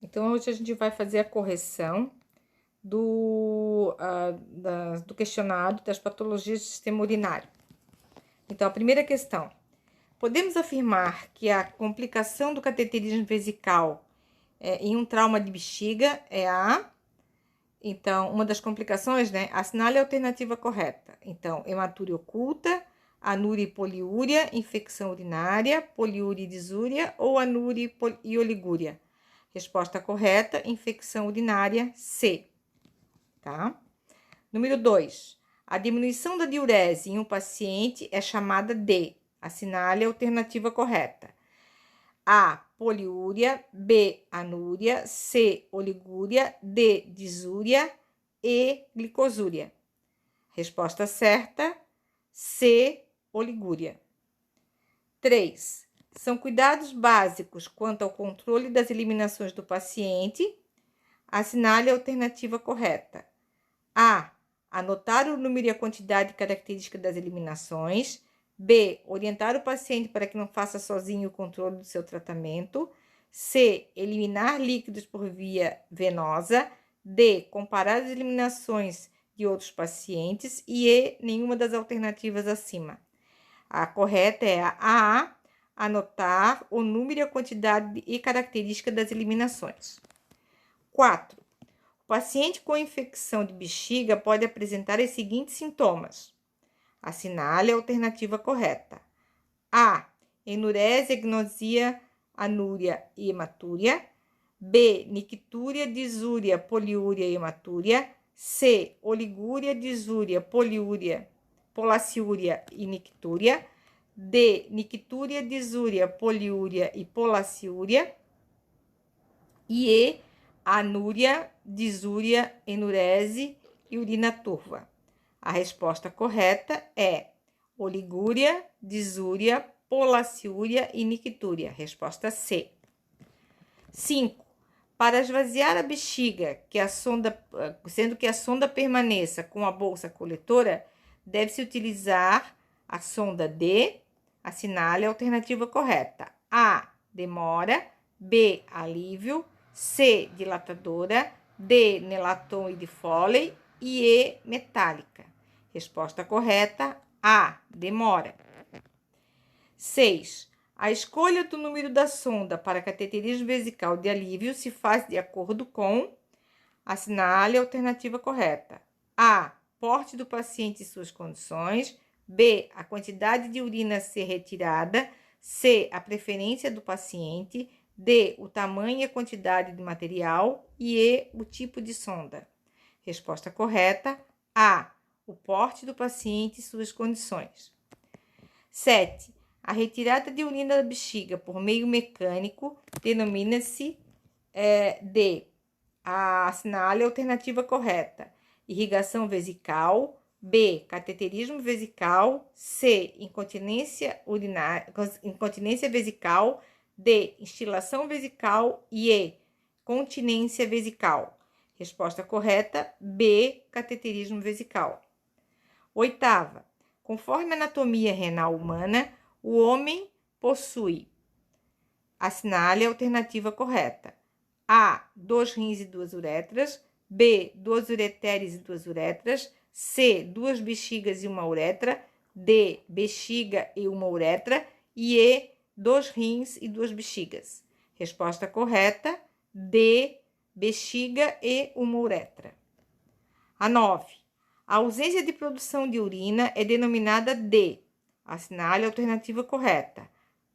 Então, hoje a gente vai fazer a correção do questionário das patologias do sistema urinário. Então, a primeira questão. Podemos afirmar que a complicação do cateterismo vesical em um trauma de bexiga é a... Então, uma das complicações, né? Assinale a alternativa correta. Então, hematúria oculta, anúria e poliúria, infecção urinária, poliúria e disúria ou anúria e oligúria. Resposta correta, infecção urinária C, tá? Número 2. A diminuição da diurese em um paciente é chamada de... Assinale a alternativa correta. A, poliúria, B, anúria, C, oligúria, D, disúria e glicosúria. Resposta certa, C, oligúria. 3. São cuidados básicos quanto ao controle das eliminações do paciente. Assinale a alternativa correta. A, anotar o número e a quantidade característica das eliminações. B, orientar o paciente para que não faça sozinho o controle do seu tratamento. C, eliminar líquidos por via venosa. D, comparar as eliminações de outros pacientes. E E, nenhuma das alternativas acima. A correta é a, anotar o número e a quantidade e característica das eliminações. 4. O paciente com infecção de bexiga pode apresentar os seguintes sintomas. Assinale a alternativa correta. A, enurese, agnosia, anúria e hematúria. B, nictúria, disúria, poliúria e hematúria. C, oligúria, disúria, poliúria, polaciúria e nictúria. D, nictúria, disúria, poliúria e polaciúria. E E, anúria, disúria, enurese e urina turva. A resposta correta é oligúria, disúria, polaciúria e nictúria. Resposta C. 5. Para esvaziar a bexiga, sendo que a sonda permaneça com a bolsa coletora, deve-se utilizar a sonda D. Assinale a alternativa correta. A, demora. B, alívio. C, dilatadora. D, Nelaton e de Foley. E E, metálica. Resposta correta, A, demora. 6. A escolha do número da sonda para cateterismo vesical de alívio se faz de acordo com... Assinale a alternativa correta. A, porte do paciente e suas condições. B, a quantidade de urina a ser retirada. C, a preferência do paciente. D, o tamanho e a quantidade de material. E E, o tipo de sonda. Resposta correta, A, o porte do paciente e suas condições. 7. A retirada de urina da bexiga por meio mecânico denomina-se D. Assinale a alternativa correta. Irrigação vesical. B, cateterismo vesical. C, incontinência urinária, incontinência vesical. D, instilação vesical. E E, continência vesical. Resposta correta, B, cateterismo vesical. 8ª. Conforme a anatomia renal humana, o homem possui... Assinale a alternativa correta. A, 2 rins e 2 uretras. B, 2 ureteres e 2 uretras. C, 2 bexigas e 1 uretra. D, bexiga e 1 uretra. E E, 2 rins e 2 bexigas. Resposta correta, D, bexiga e 1 uretra. A 9. A ausência de produção de urina é denominada D. Assinale a alternativa correta.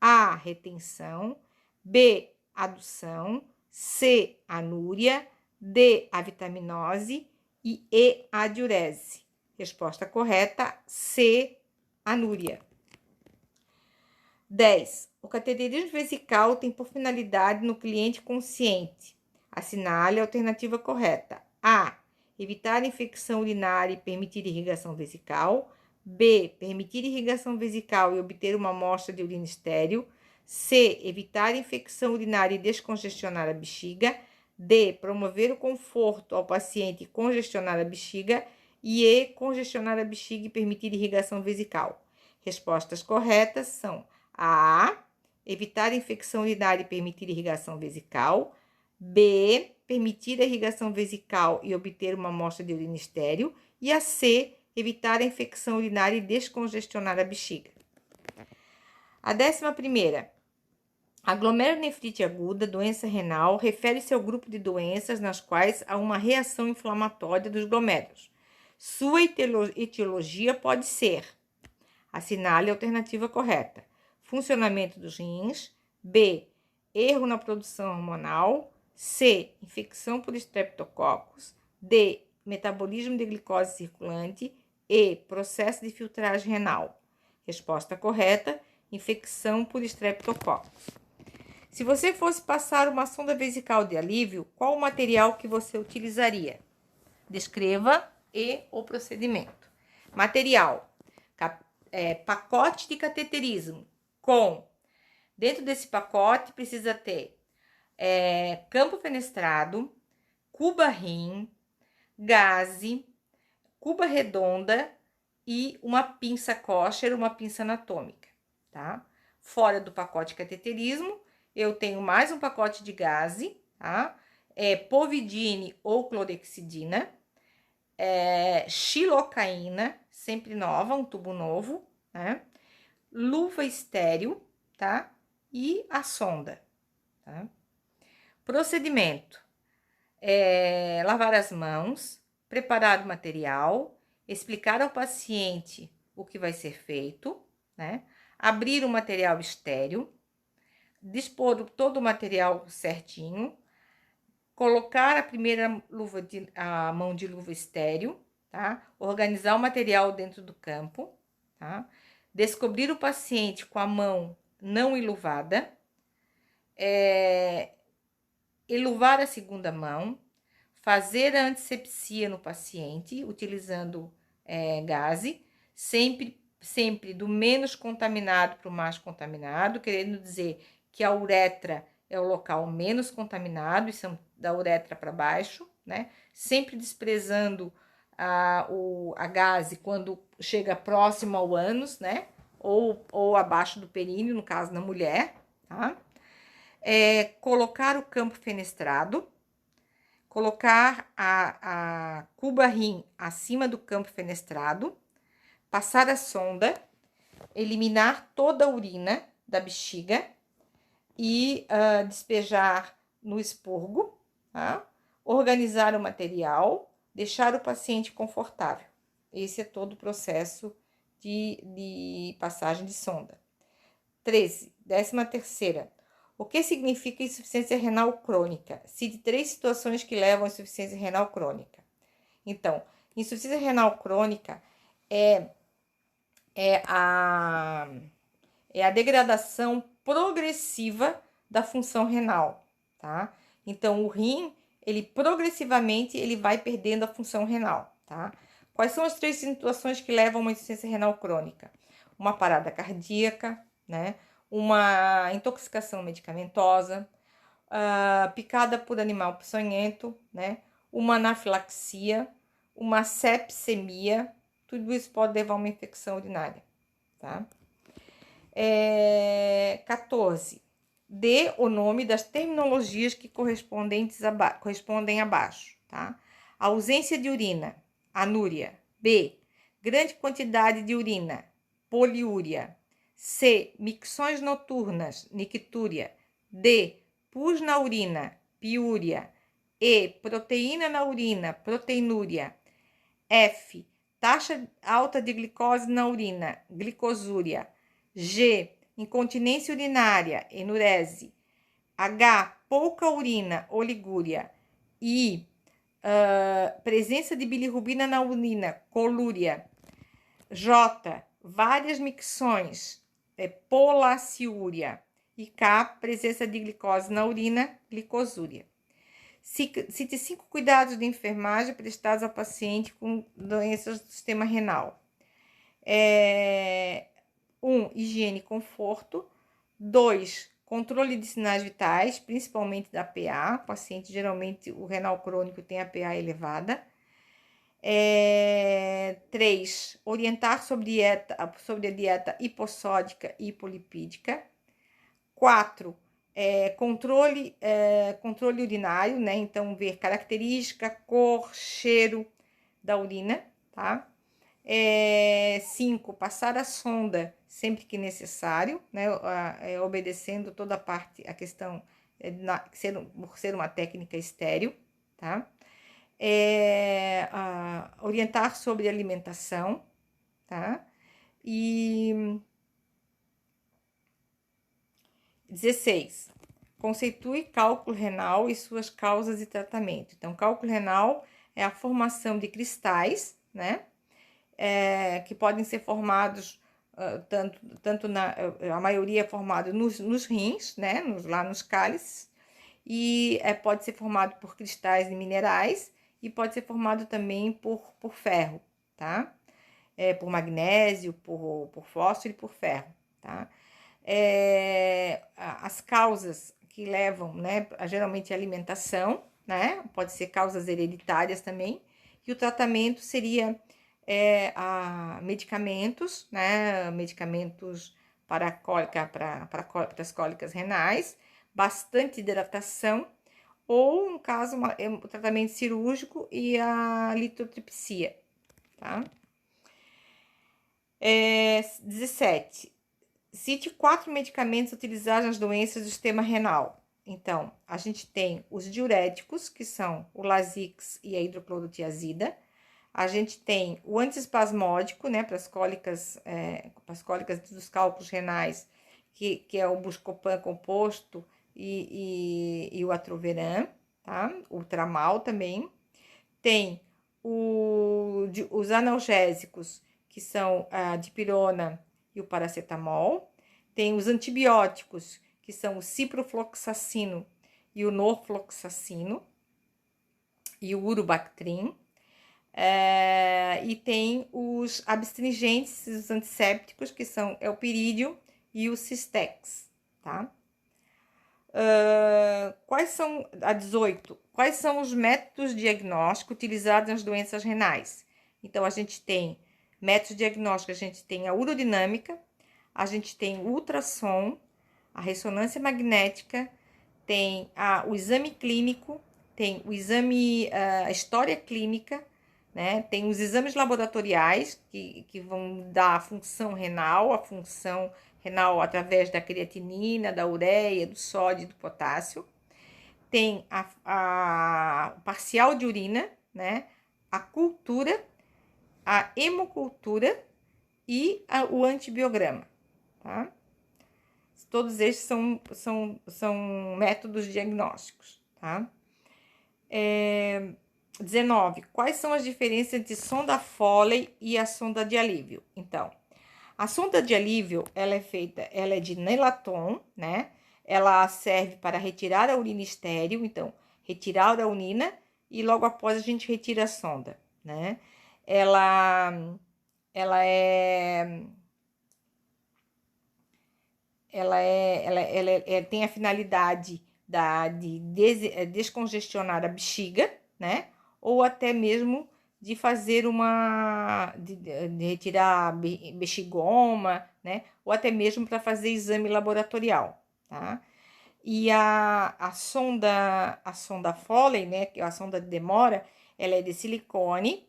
A, retenção. B, adução. C, anúria. D, avitaminose. E E, a diurese. Resposta correta, C, anúria. 10. O cateterismo vesical tem por finalidade no cliente consciente. Assinale a alternativa correta. A, evitar infecção urinária e permitir irrigação vesical. B, permitir irrigação vesical e obter uma amostra de urina estéril. C, evitar infecção urinária e descongestionar a bexiga. D, promover o conforto ao paciente e congestionar a bexiga. E E, congestionar a bexiga e permitir irrigação vesical. Respostas corretas são A, evitar infecção urinária e permitir irrigação vesical. B, permitir a irrigação vesical e obter uma amostra de urina estéril. E a C, evitar a infecção urinária e descongestionar a bexiga. A 11ª. A glomerulonefrite aguda, doença renal, refere-se ao grupo de doenças nas quais há uma reação inflamatória dos glomérulos. Sua etiologia pode ser: assinale a alternativa correta. Funcionamento dos rins. B, erro na produção hormonal. C, infecção por estreptococcus. D, metabolismo de glicose circulante. E, processo de filtragem renal. Resposta correta: infecção por estreptococcus. Se você fosse passar uma sonda vesical de alívio, qual o material que você utilizaria? Descreva o procedimento. Material: pacote de cateterismo com, dentro desse pacote precisa ter campo fenestrado, cuba rim, gaze, cuba redonda e uma pinça kosher, uma pinça anatômica, tá? Fora do pacote de cateterismo, eu tenho mais um pacote de gaze, tá? Povidine ou clorexidina, xilocaína, sempre nova, um tubo novo, né? Luva estéril, tá? E a sonda, tá? Procedimento: lavar as mãos, preparar o material, explicar ao paciente o que vai ser feito, né? Abrir o material estéril, dispor todo o material certinho, colocar a primeira a mão de luva estéril, tá? Organizar o material dentro do campo, tá? Descobrir o paciente com a mão não iluvada, iluvar a segunda mão, fazer a antisepsia no paciente, utilizando gaze, sempre do menos contaminado para o mais contaminado, querendo dizer que a uretra é o local menos contaminado, isso é da uretra para baixo, né? Sempre desprezando a gaze quando chega próximo ao ânus, né? Ou abaixo do períneo, no caso na mulher, tá? Colocar o campo fenestrado, colocar a cuba rim acima do campo fenestrado, passar a sonda, eliminar toda a urina da bexiga e despejar no expurgo, tá? Organizar o material, deixar o paciente confortável. Esse é todo o processo de passagem de sonda. 13ª. O que significa insuficiência renal crônica? Cite 3 situações que levam à insuficiência renal crônica. Então, insuficiência renal crônica é a degradação progressiva da função renal, tá? Então, o rim, progressivamente vai perdendo a função renal, tá? Quais são as 3 situações que levam a uma insuficiência renal crônica? Uma parada cardíaca, né? Uma intoxicação medicamentosa, picada por animal peçonhento, né? Uma anafilaxia, uma sepsemia, tudo isso pode levar a uma infecção urinária, tá? 14. Dê o nome das terminologias que correspondem abaixo, tá? Ausência de urina, anúria. B, grande quantidade de urina, poliúria. C, micções noturnas, nictúria. D, pus na urina, piúria. E, proteína na urina, proteinúria. F, taxa alta de glicose na urina, glicosúria. G, incontinência urinária, enurese. H, pouca urina, oligúria. I, presença de bilirrubina na urina, colúria. J, várias micções, polaciúria. E K, presença de glicose na urina, glicosúria. Cite 5 cuidados de enfermagem prestados ao paciente com doenças do sistema renal. 1, higiene e conforto. 2, controle de sinais vitais, principalmente da PA. O paciente, geralmente, o renal crônico tem a PA elevada. 3, orientar sobre a dieta hipossódica e hipolipídica. 4, controle urinário, né? Então, ver característica, cor, cheiro da urina, tá? 5, passar a sonda sempre que necessário, né? Obedecendo toda a questão por ser uma técnica estéril, tá? Orientar sobre alimentação, tá? E 16. Conceitue cálculo renal e suas causas e tratamento. Então, cálculo renal é a formação de cristais, né? Que podem ser formados, a maioria é formado nos rins, né? Lá nos cálices, e pode ser formado por cristais de minerais e pode ser formado também por ferro, tá? Por magnésio, por fósforo e por ferro, tá? As causas que levam, né, geralmente a alimentação, né? Pode ser causas hereditárias também, e o tratamento seria medicamentos, né? Medicamentos para cólica, para as cólicas renais, bastante hidratação, ou, no caso, o tratamento cirúrgico e a litotripsia, tá? 17. Cite 4 medicamentos utilizados nas doenças do sistema renal. Então, a gente tem os diuréticos, que são o Lasix e a hidroclorotiazida. A gente tem o antiespasmódico, né, para as cólicas dos cálculos renais, que é o Buscopan composto e o Atroveran, tá? O Tramal também. Tem os analgésicos, que são a dipirona e o paracetamol. Tem os antibióticos, que são o ciprofloxacino e o norfloxacino e o Urobactrim. E tem os abstringentes, os antissépticos, que são o Pirídeo e o Cistex, tá? Quais são, a 18, quais são os métodos diagnósticos utilizados nas doenças renais? Então, a gente tem métodos diagnósticos, a gente tem a urodinâmica, a gente tem o ultrassom, a ressonância magnética, tem o exame clínico, tem o exame, a história clínica, né? Tem os exames laboratoriais que vão dar a função renal através da creatinina, da ureia, do sódio e do potássio. Tem o parcial de urina, né? A cultura, a hemocultura e o antibiograma, tá? Todos esses são métodos diagnósticos, tá? 19. Quais são as diferenças entre sonda Foley e a sonda de alívio? Então, a sonda de alívio, ela é de Nelaton, né? Ela serve para retirar a urina estéril, então, retirar a urina e logo após a gente retira a sonda, né? Ela tem a finalidade de descongestionar a bexiga, né? Ou até mesmo de fazer de retirar bexigoma, né? Ou até mesmo para fazer exame laboratorial, tá? E a sonda Foley, né? Que é a sonda de demora, ela é de silicone,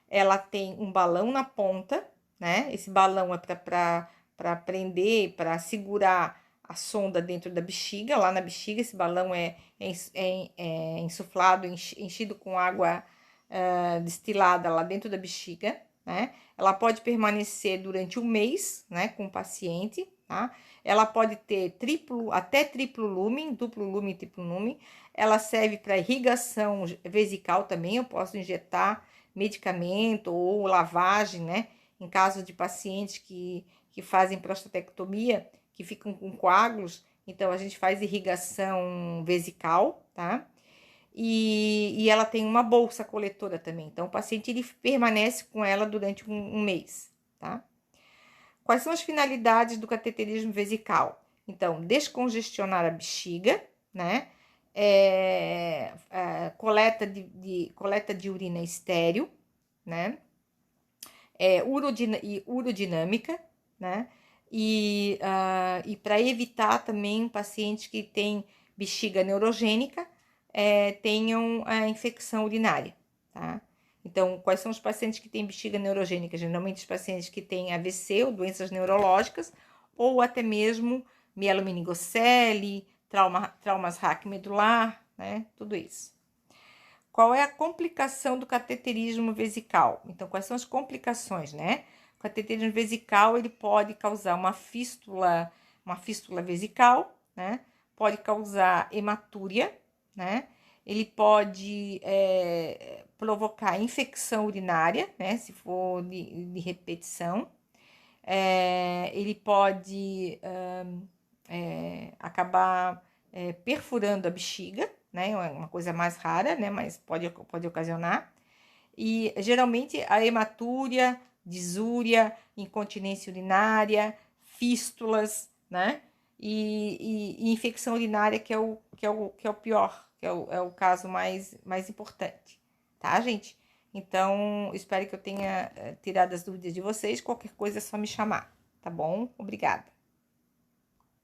ela tem um balão na ponta, né? Esse balão é para prender, para segurar a sonda dentro da bexiga, lá na bexiga. Esse balão é insuflado, enchido com água destilada lá dentro da bexiga, né? Ela pode permanecer durante um mês, né, com o paciente, tá? Ela pode ter até triplo lumen, duplo lumen e triplo lumen. Ela serve para irrigação vesical também. Eu posso injetar medicamento ou lavagem, né? Em caso de pacientes que fazem prostatectomia, que ficam com coágulos, então a gente faz irrigação vesical, tá? E ela tem uma bolsa coletora também, então o paciente ele permanece com ela durante um mês, tá? Quais são as finalidades do cateterismo vesical? Então, descongestionar a bexiga, né? Coleta de urina estéril, né? Urodinâmica, né? e para evitar também pacientes que têm bexiga neurogênica tenham a infecção urinária, tá? Então, quais são os pacientes que têm bexiga neurogênica? Geralmente os pacientes que têm AVC ou doenças neurológicas, ou até mesmo mielomeningocele, traumas raquimedular, né? Tudo isso. Qual é a complicação do cateterismo vesical? Então, quais são as complicações, né? O cateterismo vesical, ele pode causar uma fístula vesical, né? Pode causar hematúria, né? Ele pode provocar infecção urinária, né? Se for de repetição. Ele pode acabar perfurando a bexiga, né? É uma coisa mais rara, né? Mas pode ocasionar. E geralmente a hematúria, disúria, incontinência urinária, fístulas, né? E infecção urinária, que é o pior, que é o caso mais importante, tá, gente? Então, espero que eu tenha tirado as dúvidas de vocês. Qualquer coisa é só me chamar, tá bom? Obrigada.